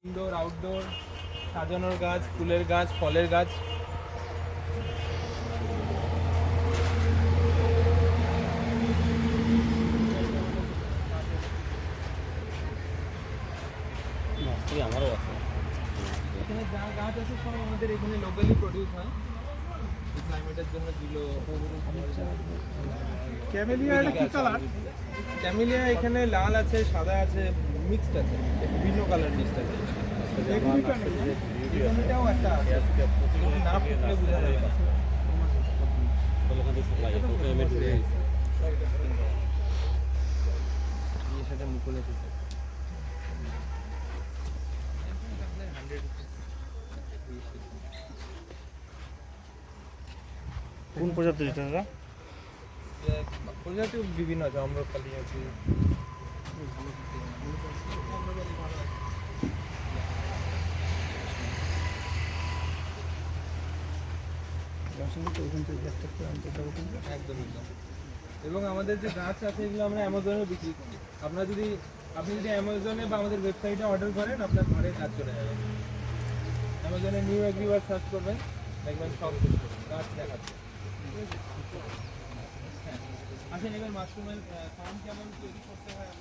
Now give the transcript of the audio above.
Indoor outdoor সাজানোর গাছ, ফুলের গাছ, ফলের গাছ। আমারও আছে। এখানে যা গাছ আছে সব আমাদের এখানে লোকালি প্রডিউস হয়। এই ক্লাইমেটের জন্য দিলো। ক্যামেলিয়া কি কালার? ক্যামেলিয়া এখানে লাল আছে, সাদা আছে, মিক্সড আছে, বিভিন্ন কালার মিক্সড আছে। এখানেটাও একটা আছে, কিন্তু না ফুটলে বোঝা যাবে না। এর সাথে মুকুল এসেছে। কোন প্রজাতির এটা দাদা? প্রজাতি বিভিন্ন আছে, আম্রপালি আছে। একদম একদম। এবং আমাদের যে গাছ আছে এগুলো আমরা অ্যামাজনে বিক্রি করি। আপনি যদি অ্যামাজনে বা আমাদের ওয়েবসাইটে অর্ডার করেন, আপনার ঘরে গাছ চলে যাবে। অ্যামাজনে নিউ এগ্রিওয়ার সার্চ করবেন, দেখবেন সব গাছ দেখাচ্ছে। হ্যাঁ, আসেন এবার মাশরুমের ফার্ম কেমন তৈরি করতে হয়।